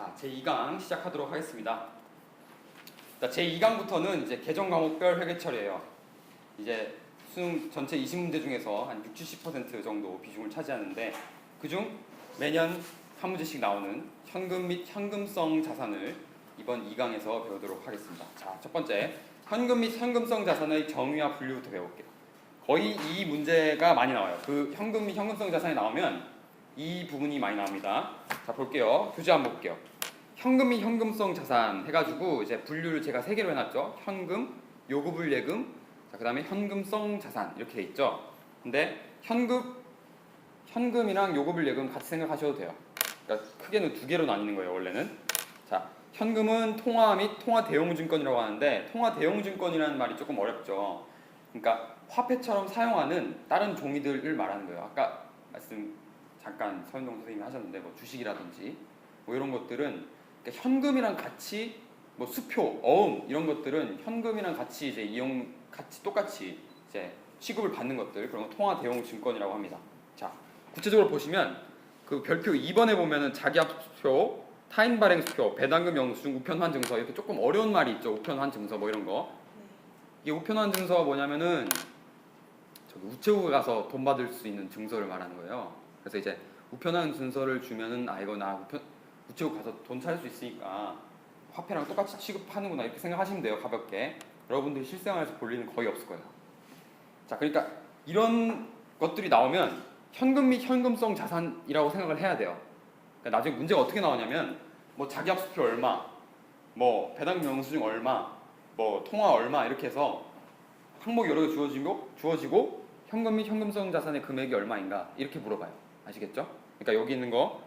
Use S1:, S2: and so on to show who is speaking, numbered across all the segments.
S1: 자, 제2강 시작하도록 하겠습니다. 자, 제2강부터는 이제 개정 과목별 회계처리예요. 이제 수능 전체 20문제 중에서 한 60~70% 정도 비중을 차지하는데 그중 매년 한 문제씩 나오는 현금 및 현금성 자산을 이번 2강에서 배우도록 하겠습니다. 자, 첫 번째, 현금 및 현금성 자산의 정의와 분류부터 배워볼게요. 거의 이 문제가 많이 나와요. 그 현금 및 현금성 자산이 나오면 이 부분이 많이 나옵니다. 자, 볼게요. 교재 한번 볼게요. 현금 및 현금성 자산 해가지고 이제 분류를 제가 3개로 해놨죠. 현금, 요구불 예금, 자, 그 다음에 현금성 자산 이렇게 돼 있죠. 근데 현금이랑 요구불 예금 같이 생각하셔도 돼요. 그러니까 크게는 2개로 나뉘는 거예요, 원래는. 자, 현금은 통화 및 통화 대용증권이라고 하는데 통화 대용증권이라는 말이 조금 어렵죠. 그러니까 화폐처럼 사용하는 다른 종이들을 말하는 거예요. 아까 잠깐 서현동 선생님이 하셨는데 뭐 주식이라든지 뭐 이런 것들은 그러니까 현금이랑 같이 뭐 수표, 어음 이런 것들은 현금이랑 같이 이제 똑같이 이제 취급을 받는 것들, 그런 거 통화 대용 증권이라고 합니다. 자, 구체적으로 보시면 그 별표 2번에 보면은 자기합수표, 타인 발행 수표, 배당금 영수증, 우편환 증서 이렇게 조금 어려운 말이 있죠. 우편환 증서 뭐 이런 거. 이게 우편환 증서가 뭐냐면은 저기 우체국에 가서 돈 받을 수 있는 증서를 말하는 거예요. 그래서 이제 우편환 증서를 주면은 이거 나 우체국 가서 돈 찾을 수 있으니까 화폐랑 똑같이 취급하는구나 이렇게 생각하시면 돼요. 가볍게. 여러분들이 실생활에서 볼 일은 거의 없을 거예요. 자, 그러니까 이런 것들이 나오면 현금 및 현금성 자산이라고 생각을 해야 돼요. 그러니까 나중에 문제가 어떻게 나오냐면 뭐 자기합수표 얼마, 뭐 배당금 영수증 얼마, 뭐 통화 얼마 이렇게 해서 항목이 여러 개 주어지고 현금 및 현금성 자산의 금액이 얼마인가 이렇게 물어봐요. 아시겠죠? 그러니까 여기 있는 거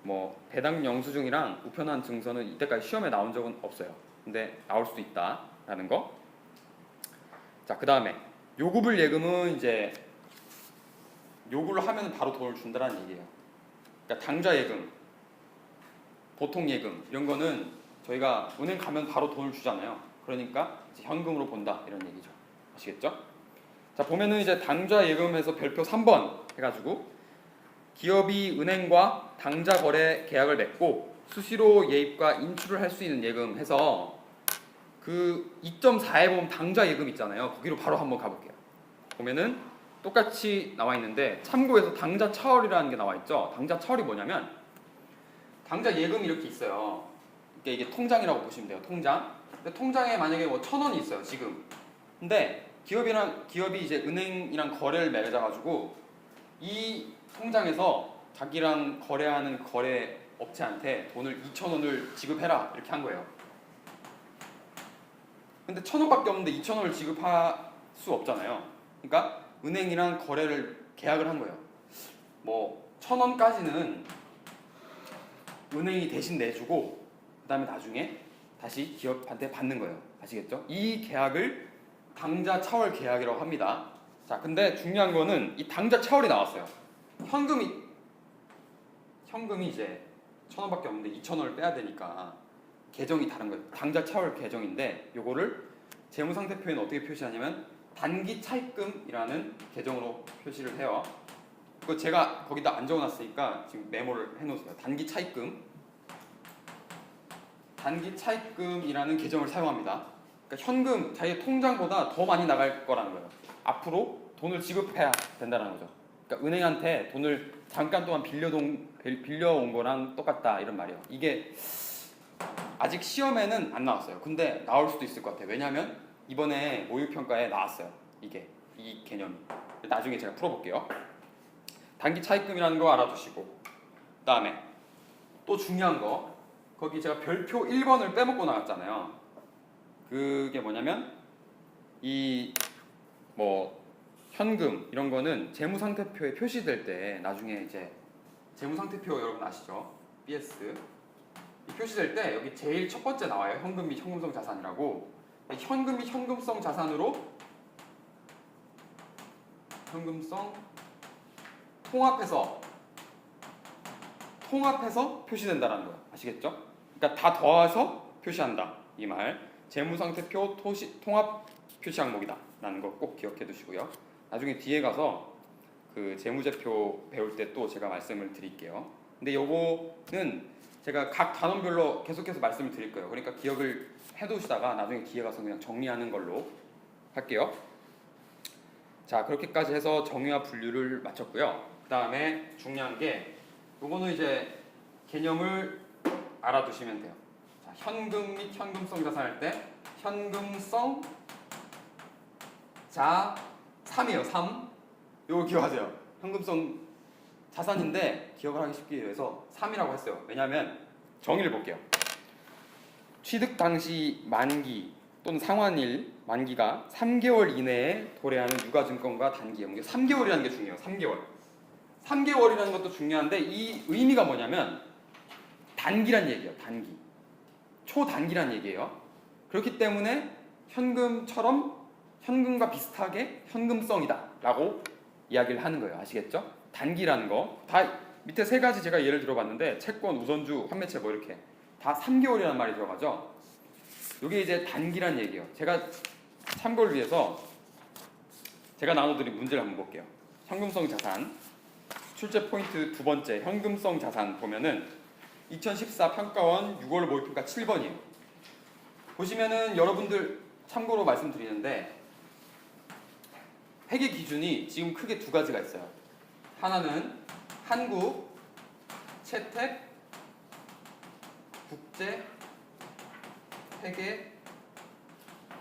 S1: 뭐 배당금 영수증이랑 우편환 증서는 이때까지 시험에 나온 적은 없어요. 근데 나올 수도 있다라는 거. 자, 그 다음에 요구불 예금은 이제 요구를 하면 바로 돈을 준다라는 얘기예요. 그러니까 당좌 예금, 보통 예금 이런 거는 저희가 은행 가면 바로 돈을 주잖아요. 그러니까 이제 현금으로 본다 이런 얘기죠. 아시겠죠? 자, 보면은 이제 당좌 예금에서 별표 3번 해가지고 기업이 은행과 당좌 거래 계약을 맺고 수시로 예입과 인출을 할 수 있는 예금 해서 그 2.4에 보면 당좌 예금 있잖아요. 거기로 바로 한번 가볼게요. 보면은 똑같이 나와 있는데 참고해서 당좌 차월이라는 게 나와 있죠. 당좌 차월이 뭐냐면 당좌 예금이 이렇게 있어요. 이게 통장이라고 보시면 돼요. 통장. 근데 통장에 만약에 뭐 1,000원이 있어요. 지금. 근데 기업이 이제 은행이랑 거래를 맺어가지고 이 통장에서 자기랑 거래하는 거래 업체한테 돈을 2,000원을 지급해라 이렇게 한 거예요. 근데 1,000원밖에 없는데 2,000원을 지급할 수 없잖아요. 그러니까 은행이랑 거래를 계약을 한 거예요. 뭐 1,000원까지는 은행이 대신 내주고 그 다음에 나중에 다시 기업한테 받는 거예요. 아시겠죠? 이 계약을 당좌 차월 계약이라고 합니다. 자, 근데 중요한 거는 이 당좌 차월이 나왔어요. 현금이 이제 1,000원밖에 없는데 2,000원을 빼야 되니까 계정이 다른 거예요. 당좌 차월 계정인데 요거를 재무상태표에는 어떻게 표시하냐면 단기 차입금이라는 계정으로 표시를 해요. 그거 제가 거기다 안 적어놨으니까 지금 메모를 해놓으세요. 단기 차입금이라는 계정을 사용합니다. 그러니까 현금 자기 통장보다 더 많이 나갈 거라는 거예요. 앞으로 돈을 지급해야 된다는 거죠. 그러니까 은행한테 돈을 잠깐 동안 빌려온 거랑 똑같다 이런 말이에요. 이게 아직 시험에는 안 나왔어요. 근데 나올 수도 있을 것 같아요. 왜냐하면 이번에 모의평가에 나왔어요. 이 개념이. 나중에 제가 풀어볼게요. 단기 차입금이라는 거 알아두시고 그 다음에 또 중요한 거 거기 제가 별표 1번을 빼먹고 나왔잖아요. 그게 뭐냐면 이 뭐 현금 이런 거는 재무상태표에 표시될 때 나중에 이제 재무상태표 여러분 아시죠? BS 이 표시될 때 여기 제일 첫 번째 나와요. 현금 및 현금성 자산이라고. 현금 및 현금성 자산으로 현금성 통합해서 표시된다라는 거예요. 아시겠죠? 그러니까 다 더해서 표시한다 이 말. 재무상태표 통합 표시 항목이다 라는 거 꼭 기억해 두시고요. 나중에 뒤에 가서 그 재무제표 배울 때 또 제가 말씀을 드릴게요. 근데 요거는 제가 각 단원별로 계속해서 말씀을 드릴 거예요. 그러니까 기억을 해두시다가 나중에 기회 가서 그냥 정리하는 걸로 할게요. 자, 그렇게까지 해서 정의와 분류를 마쳤고요. 그 다음에 중요한 게 요거는 이제 개념을 알아두시면 돼요. 자, 현금 및 현금성 자산 할 때 현금성 자3이에요. 3. 요거 기억하세요. 현금성 자산인데 기억을 하기 쉽게 위해서 3이라고 했어요. 왜냐하면 정의를 볼게요. 취득 당시 만기 또는 상환일 만기가 3개월 이내에 도래하는 유가증권과 단기예요. 이게 3개월이라는 게 중요해요. 3개월. 3개월이라는 것도 중요한데 이 의미가 뭐냐면 단기란 얘기예요. 단기. 초단기란 얘기예요. 그렇기 때문에 현금처럼 현금과 비슷하게 현금성이다 라고 이야기를 하는 거예요. 아시겠죠? 단기라는 거. 다 밑에 세 가지 제가 예를 들어봤는데 채권, 우선주, 환매채 뭐 이렇게 다 3개월이라는 말이 들어가죠. 이게 이제 단기란 얘기예요. 제가 참고를 위해서 제가 나눠드린 문제를 한번 볼게요. 현금성 자산 출제 포인트 두 번째 현금성 자산 보면은 2014 평가원 6월 모의평가 7번이에요. 보시면은 여러분들 참고로 말씀드리는데 회계 기준이 지금 크게 두 가지가 있어요. 하나는 한국 채택 국제 회계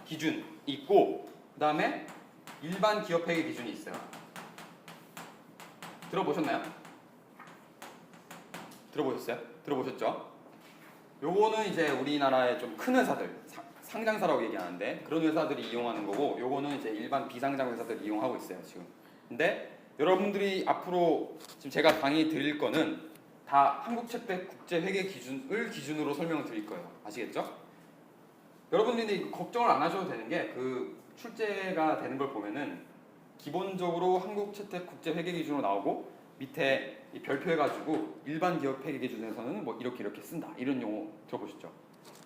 S1: 기준 있고 그 다음에 일반 기업 회계 기준이 있어요. 들어보셨나요? 들어보셨어요? 들어보셨죠? 요거는 이제 우리나라의 좀 큰 회사들 상장사라고 얘기하는데 그런 회사들이 이용하는 거고 요거는 이제 일반 비상장 회사들이 이용하고 있어요 지금. 근데 여러분들이 앞으로 지금 제가 강의 드릴 거는 다 한국채택 국제회계 기준을 기준으로 설명을 드릴 거예요. 아시겠죠? 여러분들이 걱정을 안 하셔도 되는 게 그 출제가 되는 걸 보면은 기본적으로 한국채택 국제회계 기준으로 나오고 밑에 이 별표해가지고 일반 기업 회계 기준에서는 뭐 이렇게 쓴다 이런 용어 들어보셨죠?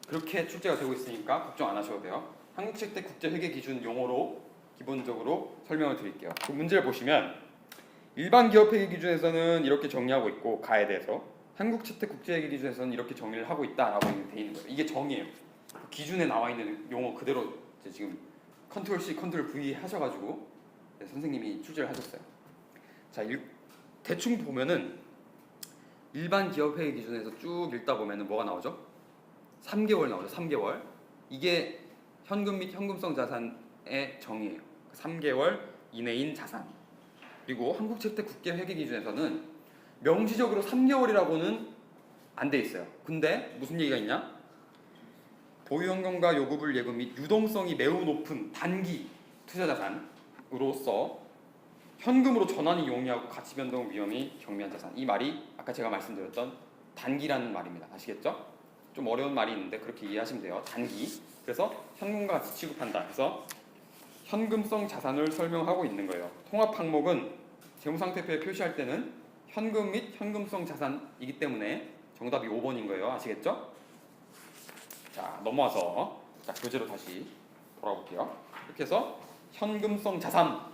S1: 그렇게 출제가 되고 있으니까 걱정 안 하셔도 돼요. 한국채택 국제회계 기준 용어로 기본적으로 설명을 드릴게요. 그 문제를 보시면 일반 기업 회계 기준에서는 이렇게 정의하고 있고 가에 대해서 한국채택 국제회계 기준에서는 이렇게 정의를 하고 있다라고 돼 있는 거예요. 이게 정의예요. 기준에 나와 있는 용어 그대로 이제 지금 컨트롤 C, 컨트롤 V 하셔가지고 선생님이 출제를 하셨어요. 자, 대충 보면은 일반 기업 회계 기준에서 쭉 읽다 보면은 뭐가 나오죠? 3개월 나오죠. 3개월. 이게 현금 및 현금성 자산의 정의예요. 3개월 이내인 자산. 그리고 한국채택 국제회계 기준에서는 명시적으로 3개월이라고는 안 돼 있어요. 근데 무슨 얘기가 있냐? 보유현금과 요구불 예금 및 유동성이 매우 높은 단기 투자자산으로서 현금으로 전환이 용이하고 가치 변동 위험이 경미한 자산. 이 말이 아까 제가 말씀드렸던 단기라는 말입니다. 아시겠죠? 좀 어려운 말이 있는데 그렇게 이해하시면 돼요. 단기. 그래서 현금과 같이 취급한다. 그래서 현금성 자산을 설명하고 있는 거예요. 통합 항목은 재무상태표에 표시할 때는 현금 및 현금성 자산이기 때문에 정답이 5번인 거예요. 아시겠죠? 자, 넘어와서 교재로 다시 돌아볼게요. 이렇게 해서 현금성 자산을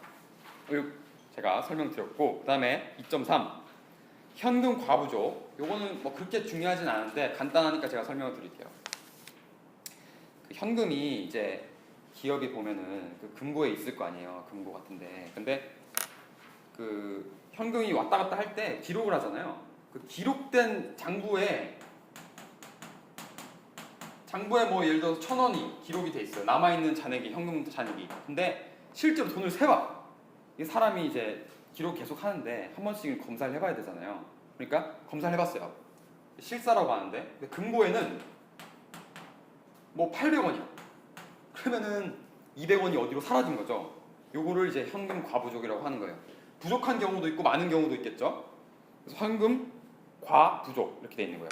S1: 제가 설명드렸고 그 다음에 2.3 현금 과부족. 요거는 뭐 그렇게 중요하진 않은데 간단하니까 제가 설명을 드릴게요. 그 현금이 이제 기업이 보면은 그 금고에 있을 거 아니에요. 금고 같은데. 근데 그 현금이 왔다 갔다 할 때 기록을 하잖아요. 그 기록된 장부에 뭐 예를 들어서 1,000원이 기록이 돼 있어요. 남아있는 잔액이 현금 잔액이. 근데 실제로 돈을 세봐. 이 사람이 이제 기록 계속 하는데 한 번씩 검사를 해봐야 되잖아요. 그러니까 검사를 해봤어요. 실사라고 하는데 근데 금고에는 뭐 800원이야. 그러면은 200원이 어디로 사라진 거죠. 요거를 이제 현금 과부족이라고 하는 거예요. 부족한 경우도 있고 많은 경우도 있겠죠. 그래서 현금 과부족 이렇게 돼 있는 거예요.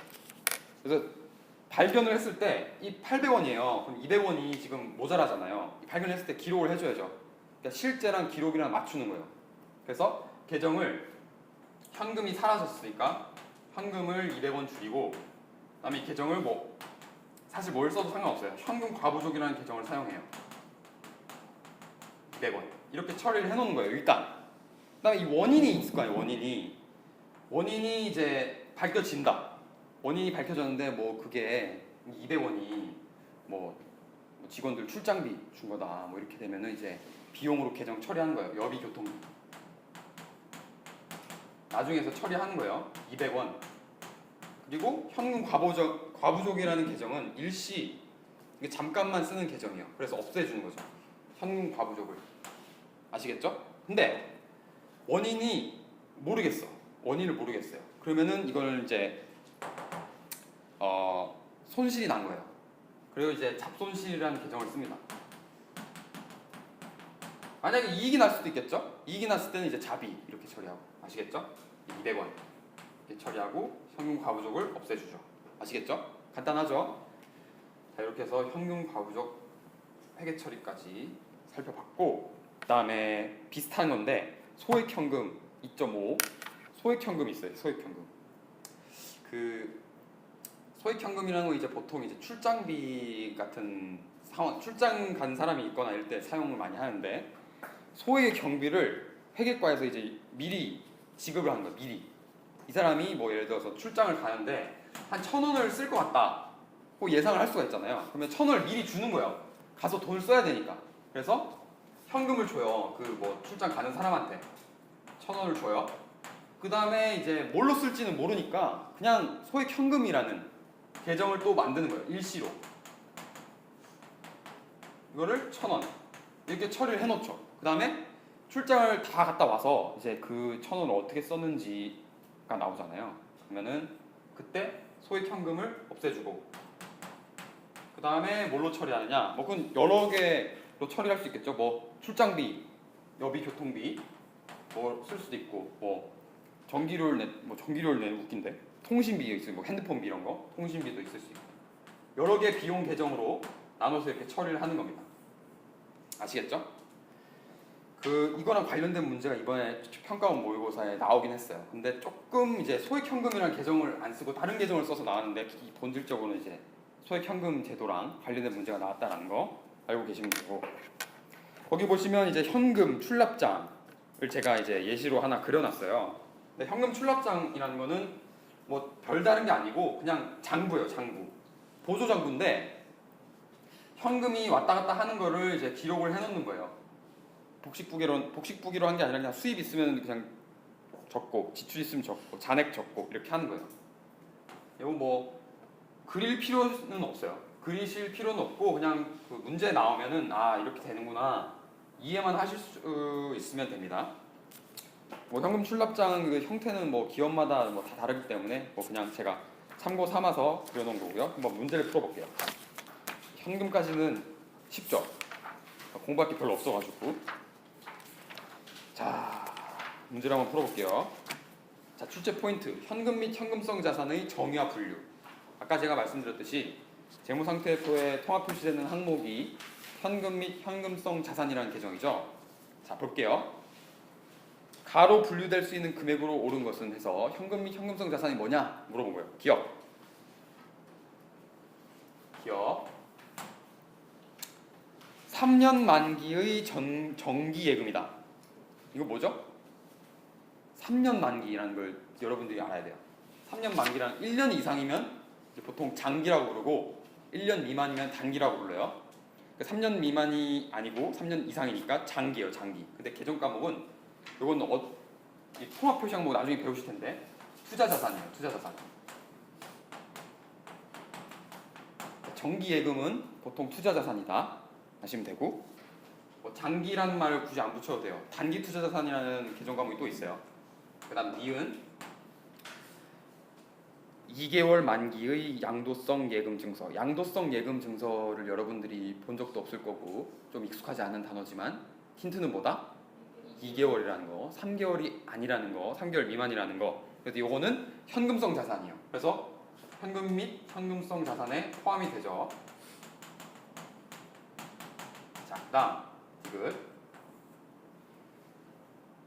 S1: 그래서 발견을 했을 때 이 800원이에요. 그럼 200원이 지금 모자라잖아요. 발견했을 때 기록을 해줘야죠. 그러니까 실제랑 기록이랑 맞추는 거예요. 그래서 계정을 현금이 사라졌으니까 현금을 200원 줄이고 그다음에 이 계정을 뭐 사실 뭘 써도 상관없어요. 현금 과부족이라는 계정을 사용해요. 200원 이렇게 처리를 해놓는 거예요. 일단 그다음에 이 원인이 있을 거 아니에요. 원인이 이제 밝혀진다. 원인이 밝혀졌는데 뭐 그게 200원이 뭐 직원들 출장비 준 거다 뭐 이렇게 되면은 이제 비용으로 계정 처리하는 거예요. 여비 교통비. 나중에서 처리하는 거예요. 200원. 그리고 현금 과부족이라는 계정은 일시 이게 잠깐만 쓰는 계정이에요. 그래서 없애주는 거죠. 현금 과부족을. 아시겠죠? 근데 원인이 모르겠어. 원인을 모르겠어요. 그러면은 이걸 이제 손실이 난 거예요. 그리고 이제 잡손실이라는 계정을 씁니다. 만약에 이익이 날 수도 있겠죠? 이익이 났을 때는 이제 잡이 이렇게 처리하고 아시겠죠? 200원 이렇게 처리하고 현금 과부족을 없애주죠. 아시겠죠? 간단하죠? 자 이렇게 해서 현금 과부족 회계 처리까지 살펴봤고 그 다음에 비슷한 건데 소액현금 2.5 소액현금이 있어요. 소액현금 그 소액현금이라는 건 이제 보통 이제 출장비 같은 상황 출장 간 사람이 있거나 이럴 때 사용을 많이 하는데 소액 경비를 회계과에서 이제 미리 지급을 하는 거예요. 미리 이 사람이 뭐 예를 들어서 출장을 가는데 한 1,000원을 쓸 것 같다 고 예상을 할 수가 있잖아요. 그러면 1,000원을 미리 주는 거예요. 가서 돈을 써야 되니까. 그래서 현금을 줘요. 그 뭐 출장 가는 사람한테 1,000원을 줘요. 그 다음에 이제 뭘로 쓸지는 모르니까 그냥 소액 현금이라는 계정을 또 만드는 거예요. 일시로 이거를 1,000원 이렇게 처리를 해놓죠. 그 다음에 출장을 다 갔다 와서 이제 그 1,000원을 어떻게 썼는지가 나오잖아요. 그러면은 그때 소액 현금을 없애주고 그 다음에 뭘로 처리하느냐? 뭐 그건 여러 개로 처리할 수 있겠죠. 뭐 출장비, 여비 교통비 뭐 쓸 수도 있고 뭐 전기료를 내 웃긴데 통신비 있어요. 뭐 핸드폰비 이런 거 통신비도 있을 수 있고 여러 개 비용 계정으로 나눠서 이렇게 처리를 하는 겁니다. 아시겠죠? 이거랑 관련된 문제가 이번에 평가원 모의고사에 나오긴 했어요. 근데 조금 이제 소액현금이라는 계정을 안 쓰고 다른 계정을 써서 나왔는데 본질적으로는 이제 소액현금 제도랑 관련된 문제가 나왔다는 거 알고 계시면 되고 거기 보시면 이제 현금 출납장을 제가 이제 예시로 하나 그려놨어요. 근데 현금 출납장이라는 거는 뭐 별다른 게 아니고 그냥 장부예요. 장부. 보조 장부인데 현금이 왔다 갔다 하는 거를 이제 기록을 해놓는 거예요. 복식부기로 한 게 아니라 그냥 수입 있으면 그냥 적고 지출 있으면 적고 잔액 적고 이렇게 하는 거예요. 이건 뭐 그릴 필요는 없어요. 그리실 필요는 없고 그냥 그 문제 나오면은 아 이렇게 되는구나 이해만 하실 수 있으면 됩니다. 뭐 현금 출납장은 그 형태는 뭐 기업마다 뭐 다 다르기 때문에 뭐 그냥 제가 참고 삼아서 그려놓은 거고요. 한번 문제를 풀어볼게요. 현금까지는 쉽죠. 공부할 게 별로 없어가지고. 자, 문제를 한번 풀어볼게요. 자, 출제 포인트. 현금 및 현금성 자산의 정의와 분류. 아까 제가 말씀드렸듯이 재무상태표에 통합 표시되는 항목이 현금 및 현금성 자산이라는 계정이죠. 자, 볼게요. 가로 분류될 수 있는 금액으로 오른 것은 해서 현금 및 현금성 자산이 뭐냐 물어본 거예요. 기업. 3년 만기의 정기 예금이다. 이거 뭐죠? 3년 만기라는 걸 여러분들이 알아야 돼요. 3년 만기란 1년 이상이면 보통 장기라고 부르고 1년 미만이면 단기라고 불러요. 3년 미만이 아니고 3년 이상이니까 장기예요. 장기. 근데 계정 과목은 이건 이 통합 표시 항목 나중에 배우실 텐데 투자 자산이에요. 투자 자산. 정기 예금은 보통 투자 자산이다 하시면 되고 뭐 장기라는 말을 굳이 안 붙여도 돼요. 단기 투자 자산이라는 계정 과목이 또 있어요. 그다음 니은 2개월 만기의 양도성 예금 증서. 양도성 예금 증서를 여러분들이 본 적도 없을 거고 좀 익숙하지 않은 단어지만 힌트는 뭐다? 2개월이라는 거, 3개월이 아니라는 거, 3개월 미만이라는 거. 그래서 이거는 현금성 자산이에요. 그래서 현금 및 현금성 자산에 포함이 되죠. 자, 그다음 디귿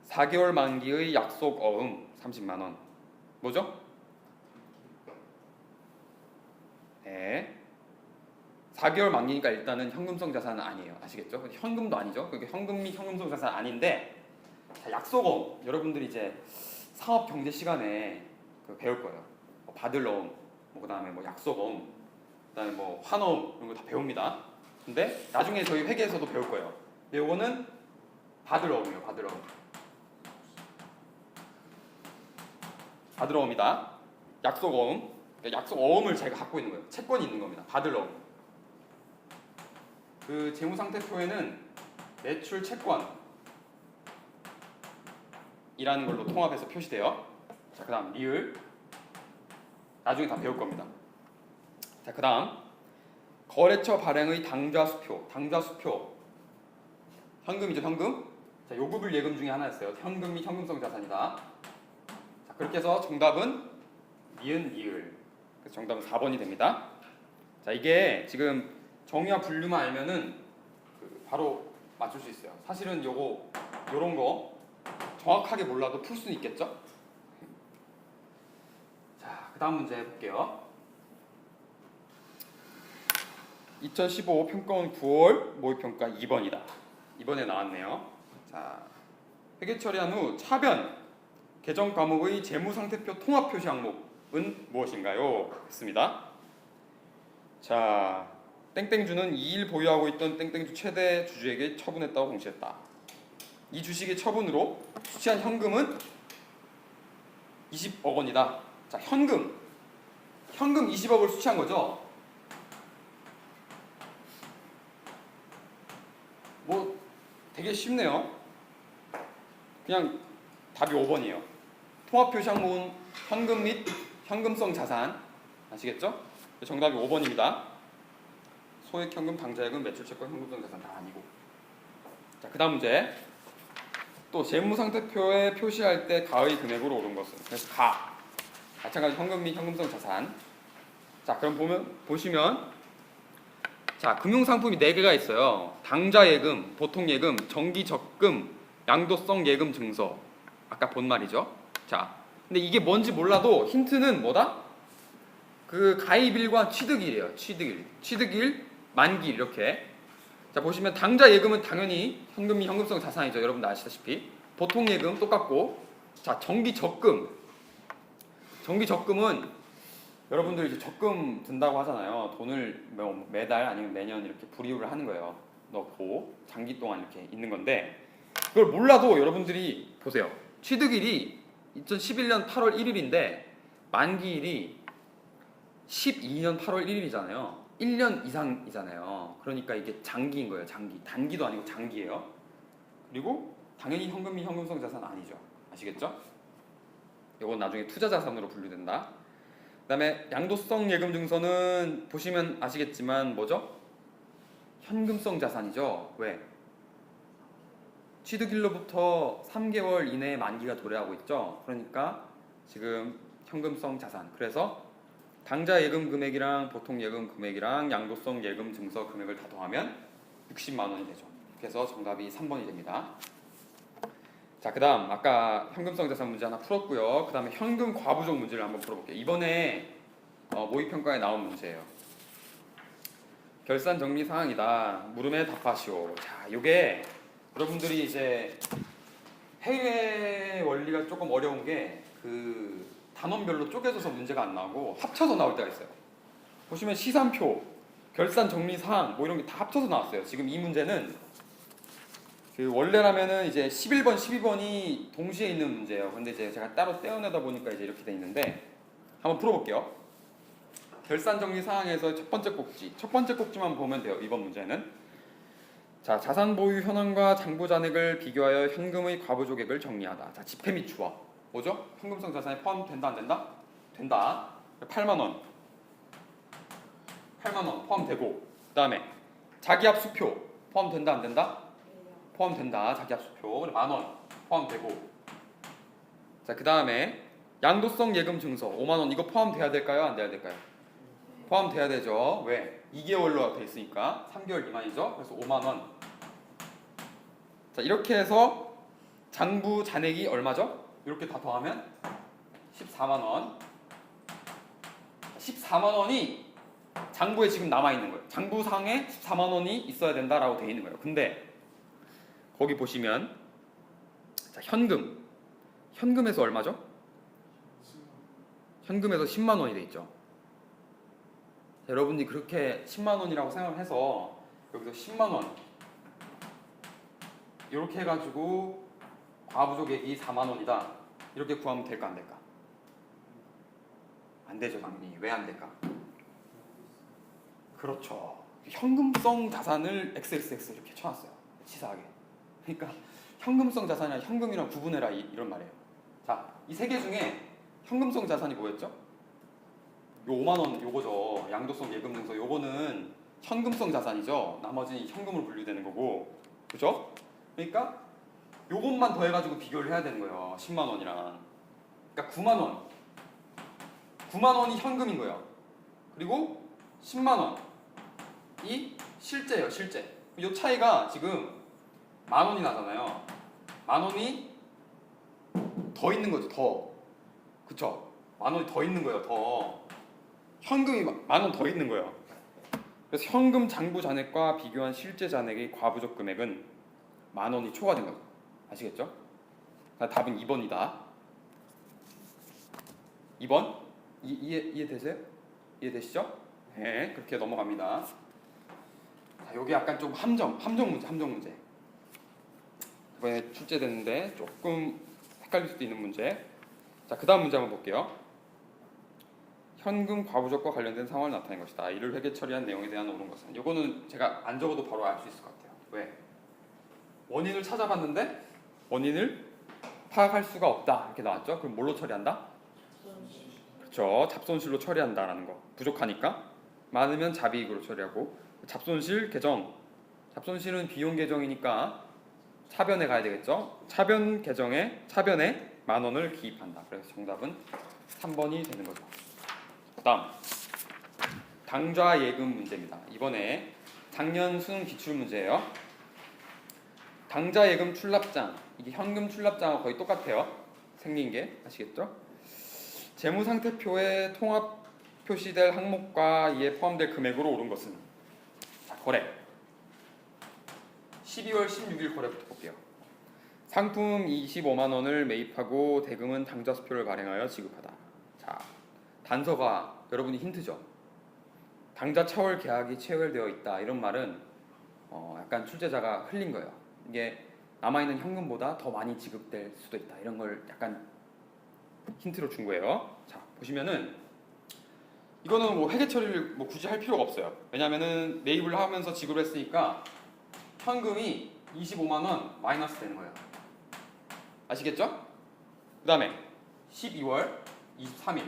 S1: 4개월 만기의 약속 어음 30만 원. 뭐죠? 네. 4개월 만기니까 일단은 현금성 자산은 아니에요. 아시겠죠? 현금도 아니죠. 그게 현금 및 현금성 자산 아닌데 자, 약속어음 여러분들이 이제 사업 경제 시간에 배울 거예요. 받을 어음 그다음에 뭐 약속어음, 그다음에 뭐 환어음 이런 거 다 배웁니다. 근데 나중에 저희 회계에서도 배울 거예요. 근데 요거는 받을어음이에요. 받을어음. 받을어음이다. 약속어음. 그러니까 약속어음을 제가 갖고 있는 거예요. 채권이 있는 겁니다. 받을어음. 그 재무상태표에는 매출 채권이라는 걸로 통합해서 표시돼요. 자, 그다음 리을. 나중에 다 배울 겁니다. 자, 그다음 거래처 발행의 당좌수표. 당좌수표. 현금이죠, 현금. 자, 요구불 예금 중에 하나였어요. 현금 및 현금성 자산이다. 자, 그렇게 해서 정답은 니은 리을. 그래서 정답은 4번이 됩니다. 자, 이게 지금 정의와 분류만 알면은 바로 맞출 수 있어요. 사실은 요런 거 정확하게 몰라도 풀 수는 있겠죠? 자, 그 다음 문제 해볼게요. 2015 평가원 9월 모의평가 2번이다. 이번에 나왔네요. 자, 회계 처리한 후 차변 개정 과목의 재무상태표 통합 표시 항목은 무엇인가요? 했습니다. 자, 땡땡주는 2일 보유하고 있던 땡땡주 최대 주주에게 처분했다고 공시했다. 이 주식의 처분으로 수취한 현금은 20억 원이다. 자, 현금 20억을 수취한 거죠. 뭐 되게 쉽네요. 그냥 답이 5번이에요. 통합 표시 항목은 현금 및 현금성 자산. 아시겠죠? 정답이 5번입니다. 소액 현금, 당좌예금, 매출 채권, 현금성 자산 다 아니고. 자, 그다음 문제. 또 재무상태표에 표시할 때 가의 금액으로 오른 것은. 그래서 마찬가지 현금 및 현금성 자산. 자, 그럼 보시면 자, 금융상품이 4개가 있어요. 당좌예금, 보통예금, 정기적금, 양도성 예금 증서. 아까 본 말이죠. 자, 근데 이게 뭔지 몰라도 힌트는 뭐다? 그 가입일과 취득일이에요. 취득일, 만기일 이렇게. 자, 보시면 당좌예금은 당연히 현금 및 현금성 자산이죠. 여러분들 아시다시피. 보통예금 똑같고. 자, 정기적금은 여러분들 이제 적금 든다고 하잖아요. 돈을 매달 아니면 매년 이렇게 불이율을 하는 거예요. 넣고 장기 동안 이렇게 있는 건데 그걸 몰라도 여러분들이 보세요. 취득일이 2011년 8월 1일인데 만기일이 12년 8월 1일이잖아요. 1년 이상이잖아요. 그러니까 이게 장기인 거예요. 장기. 단기도 아니고 장기예요. 그리고 당연히 현금 및 현금성 자산 아니죠. 아시겠죠? 이건 나중에 투자 자산으로 분류된다. 그다음에 양도성 예금 증서는 보시면 아시겠지만 뭐죠? 현금성 자산이죠. 왜? 취득일로부터 3개월 이내에 만기가 도래하고 있죠. 그러니까 지금 현금성 자산. 그래서 당좌 예금 금액이랑 보통 예금 금액이랑 양도성 예금 증서 금액을 다 더하면 60만 원이 되죠. 그래서 정답이 3번이 됩니다. 자, 그다음 아까 현금성 자산 문제 하나 풀었고요. 그다음에 현금 과부족 문제를 한번 풀어볼게요. 이번에 모의평가에 나온 문제예요. 결산 정리 사항이다. 물음에 답하시오. 자, 이게 여러분들이 이제 해외 원리가 조금 어려운 게 그 단원별로 쪼개져서 문제가 안 나오고 합쳐서 나올 때가 있어요. 보시면 시산표, 결산 정리 사항 뭐 이런 게 다 합쳐서 나왔어요. 지금 이 문제는 그 원래라면은 이제 11번, 12번이 동시에 있는 문제예요. 근데 이제 제가 따로 떼어내다 보니까 이제 이렇게 돼 있는데 한번 풀어볼게요. 결산 정리 사항에서 첫 번째 꼭지만 보면 돼요. 이번 문제는. 자, 자산 보유 현황과 장부 잔액을 비교하여 현금의 과부족액을 정리하다. 자, 지폐 및 주어. 뭐죠? 현금성 자산에 포함된다 안 된다? 된다. 8만 원 포함되고. 그다음에 자기압 수표 포함된다 안 된다? 포함된다. 자기압 수표. 만 원 포함되고. 자, 그다음에 양도성 예금 증서 5만 원 이거 포함돼야 될까요? 안 돼야 될까요? 포함돼야 되죠. 왜? 2개월로 돼 있으니까 3개월 미만이죠. 그래서 5만 원. 자, 이렇게 해서 장부 잔액이 얼마죠? 이렇게 다 더하면 14만 원. 14만 원이 장부에 지금 남아 있는 거예요. 장부상에 14만 원이 있어야 된다라고 돼 있는 거예요. 근데 거기 보시면 자, 현금에서 얼마죠? 현금에서 10만 원이 돼 있죠. 여러분이 그렇게 10만 원이라고 생각을 해서 여기서 10만 원 이렇게 해가지고 과부족액이 4만 원이다 이렇게 구하면 될까 안 될까? 안 되죠 당연히. 왜 안 될까? 그렇죠. 현금성 자산을 XXX 이렇게 쳐놨어요. 치사하게. 그러니까 현금성 자산이랑 현금이랑 구분해라 이런 말이에요. 자, 이 세 개 중에 현금성 자산이 뭐였죠? 요 5만 원 요거죠. 양도성 예금 증서 요거는 현금성 자산이죠. 나머지 현금으로 분류되는 거고, 그죠? 그러니까 요것만 더해가지고 비교를 해야 되는 거예요. 10만 원이랑. 그러니까 9만 원. 9만 원이 현금인 거예요. 그리고 10만 원이 실제예요. 실제. 이 차이가 지금 만 원이 나잖아요. 만 원이 더 있는 거죠. 더. 그쵸? 만 원이 더 있는 거예요. 더. 현금이 만 원 더 있는 거예요. 그래서 현금 장부 잔액과 비교한 실제 잔액의 과부족 금액은 만 원이 초과된 거죠. 아시겠죠? 답은 2번이다. 2번? 이해되세요? 이해되시죠? 네, 그렇게 넘어갑니다. 자, 여기 약간 좀 함정 문제. 이번에 출제됐는데 조금 헷갈릴 수도 있는 문제. 자, 그 다음 문제 한번 볼게요. 현금 과부족과 관련된 상황을 나타낸 것이다. 이를 회계 처리한 내용에 대한 옳은 것은. 이거는 제가 안 적어도 바로 알 수 있을 것 같아요. 왜? 원인을 찾아봤는데 원인을 파악할 수가 없다 이렇게 나왔죠. 그럼 뭘로 처리한다? 그렇죠. 잡손실로 처리한다라는 거. 부족하니까. 많으면 자비익으로 처리하고. 잡손실 계정. 잡손실은 비용 계정이니까 차변에 가야 되겠죠. 차변에 만 원을 기입한다. 그래서 정답은 3번이 되는 거죠. 그다음 당좌 예금 문제입니다. 이번에 작년 수능 기출 문제예요. 당좌 예금 출납장, 이게 현금 출납장하고 거의 똑같아요. 생긴 게 아시겠죠? 재무상태표에 통합 표시될 항목과 이에 포함될 금액으로 오른 것은. 자, 거래 12월 16일 거래부터 볼게요. 상품 25만 원을 매입하고 대금은 당좌수표를 발행하여 지급하다. 자, 단서가 여러분이 힌트죠. 당좌 차월 계약이 체결되어 있다. 이런 말은 약간 출제자가 흘린 거예요. 이게 남아있는 현금보다 더 많이 지급될 수도 있다. 이런 걸 약간 힌트로 준 거예요. 자, 보시면은 이거는 뭐 회계 처리를 뭐 굳이 할 필요가 없어요. 왜냐면은 매입을 하면서 지급을 했으니까 현금이 25만 원 마이너스 되는 거예요. 아시겠죠? 그 다음에 12월 23일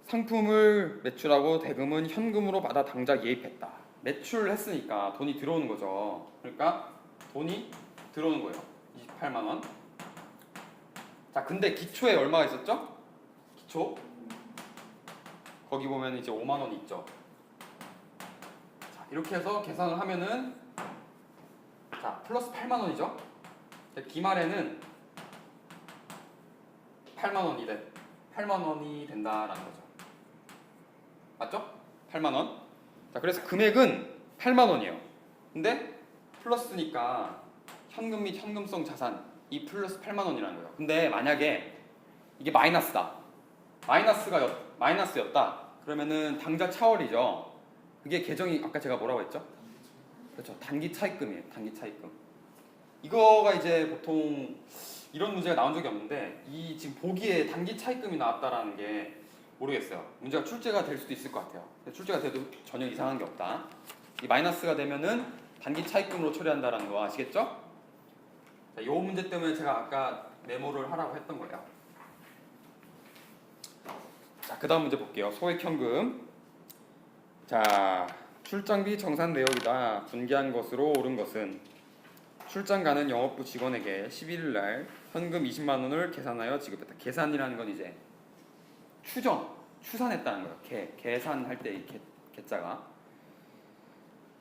S1: 상품을 매출하고 대금은 현금으로 받아 당좌 예입했다. 매출을 했으니까 돈이 들어오는 거죠. 그러니까 돈이 들어오는 거예요. 28만 원. 자, 근데 기초에 얼마가 있었죠? 기초 거기 보면 이제 5만 원이 있죠. 자, 이렇게 해서 계산을 하면은 자, 플러스 8만 원이죠. 기말에는 8만 원이 된다라는 거죠. 맞죠? 8만 원. 자, 그래서 금액은 8만 원이에요. 근데 플러스니까 현금 및 현금성 자산 이 플러스 8만 원이라는 거예요. 근데 만약에 이게 마이너스였다. 그러면은 당좌 차월이죠. 그게 계정이 아까 제가 뭐라고 했죠? 그렇죠. 단기 차입금이에요. 단기 차입금. 이거가 이제 보통 이런 문제가 나온 적이 없는데 이 지금 보기에 단기 차입금이 나왔다라는 게 모르겠어요. 문제가 출제가 될 수도 있을 것 같아요. 근데 출제가 돼도 전혀 이상한 게 없다. 이 마이너스가 되면은 단기 차입금으로 처리한다라는 거 아시겠죠? 자, 이 문제 때문에 제가 아까 메모를 하라고 했던 거예요. 자, 그 다음 문제 볼게요. 소액현금. 자, 출장비 정산 내역이다. 분기한 것으로 옳은 것은 출장 가는 영업부 직원에게 11일 날 현금 20만 원을 계산하여 지급했다. 계산이라는 건 이제 추산했다는 거예요. 계산할 때 이 계자가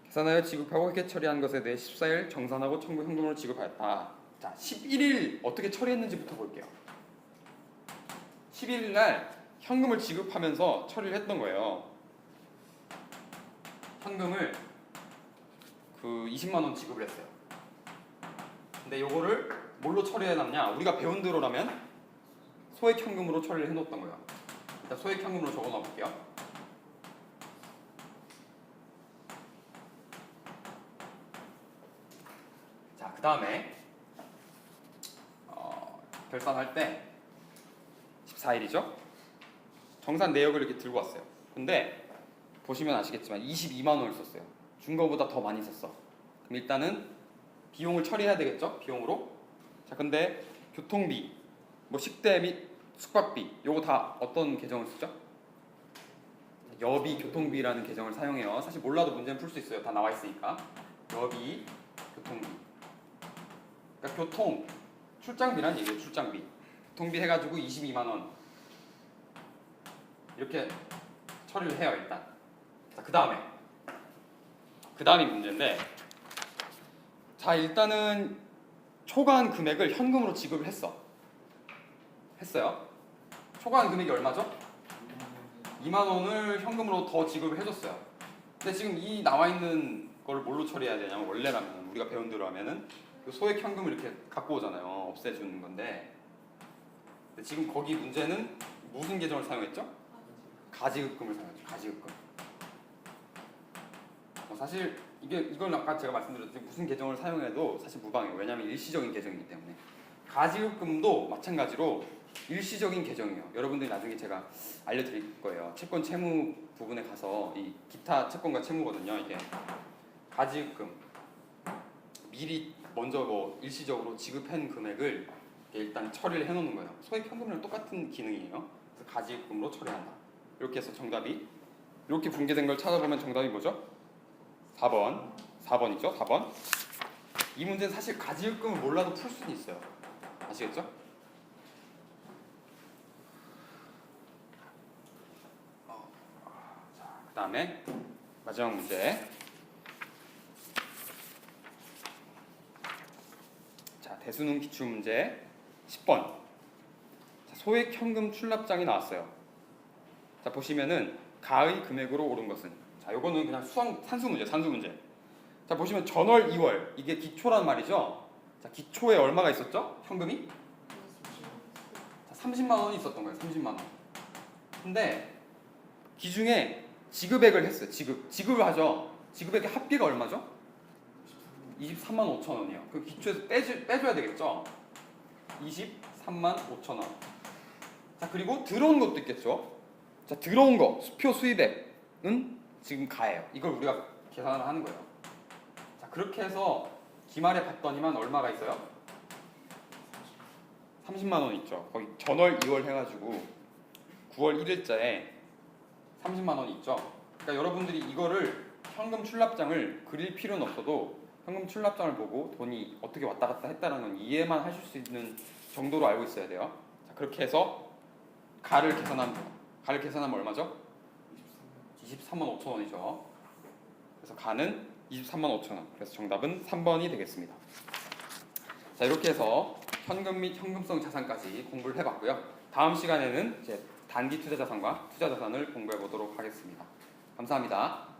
S1: 계산하여 지급하고 회계 처리한 것에 대해 14일 정산하고 청구 현금으로 지급하였다. 자, 11일 어떻게 처리했는지부터 볼게요. 11일 날 현금을 지급하면서 처리를 했던 거예요. 현금을 그 20만 원 지급을 했어요. 근데 요거를 뭘로 처리해놨냐? 우리가 배운 대로라면 소액 현금으로 처리를 해놓았던 거예요. 일단 소액 현금으로 적어놔 볼게요. 그 다음에 결산할 때 14일이죠. 정산 내역을 이렇게 들고 왔어요. 근데 보시면 아시겠지만 22만 원을 썼어요. 준 거보다 더 많이 썼어. 그럼 일단은 비용을 처리해야 되겠죠? 비용으로. 자, 근데 교통비, 뭐 식대 및 숙박비, 요거 다 어떤 계정을 쓰죠? 여비 교통비라는 계정을 사용해요. 사실 몰라도 문제는 풀 수 있어요. 다 나와 있으니까. 여비 교통비. 그러니까 교통 출장비란 얘기예요. 출장비. 교통비 해가지고 22만 원 이렇게 처리를 해요. 일단. 자, 그 다음이 문제인데, 자, 일단은 초과한 금액을 현금으로 지급을 했어요. 초과한 금액이 얼마죠? 2만 원을 현금으로 더 지급을 해줬어요. 근데 지금 이 나와 있는 걸 뭘로 처리해야 되냐면, 원래라면 우리가 배운 대로 하면은 그 소액 현금을 이렇게 갖고 오잖아요. 없애주는 건데, 근데 지금 거기 문제는 무슨 계정을 사용했죠? 가지급금을 사용했죠. 가지급금. 사실 이걸 아까 제가 말씀드렸듯이 무슨 계정을 사용해도 사실 무방해요. 왜냐하면 일시적인 계정이기 때문에. 가지급금도 마찬가지로 일시적인 계정이에요. 여러분들이 나중에 제가 알려드릴 거예요. 채권 채무 부분에 가서 이 기타 채권과 채무거든요. 이게 가지급금 미리 먼저 뭐 일시적으로 지급한 금액을 일단 처리를 해놓는 거예요. 소액 현금이랑 똑같은 기능이에요. 그래서 가지급금으로 처리한다. 이렇게 해서 정답이 이렇게 붕괴된 걸 찾아보면 정답이 뭐죠? 4번이죠. 4번. 이 문제는 사실 가지급금을 몰라도 풀 수는 있어요. 아시겠죠? 자, 그 다음에 마지막 문제. 자, 대수능 기출문제 10번. 자, 소액 현금 출납장이 나왔어요. 자, 보시면은 가의 금액으로 오른 것은, 자, 요거는 그냥 산수 문제. 자, 보시면 전월 2월 이게 기초란 말이죠. 자, 기초에 얼마가 있었죠? 현금이? 자, 30만 원이 있었던 거예요. 30만 원. 근데 기중에 지급액을 했어요. 지급을 하죠. 지급액의 합계가 얼마죠? 23만 5천 원이요. 그 기초에서 빼줘야 되겠죠. 23만 5천 원. 자, 그리고 들어온 것도 있겠죠. 자, 들어온 거 수표 수입액은 지금 가예요. 이걸 우리가 계산을 하는 거예요. 자, 그렇게 해서 기말에 봤더니만 얼마가 있어요? 30만 원 있죠. 거기 전월 2월 해가지고 9월 1일자에 30만 원이 있죠. 그러니까 여러분들이 이거를 현금 출납장을 그릴 필요는 없어도 현금 출납장을 보고 돈이 어떻게 왔다 갔다 했다는 건 이해만 하실 수 있는 정도로 알고 있어야 돼요. 자, 그렇게 해서 가를 계산하면 얼마죠? 23만 5천 원이죠. 그래서 가는 23만 5천 원. 그래서 정답은 3번이 되겠습니다. 자, 이렇게 해서 현금 및 현금성 자산까지 공부를 해봤고요. 다음 시간에는 이제 단기 투자 자산과 투자 자산을 공부해 보도록 하겠습니다. 감사합니다.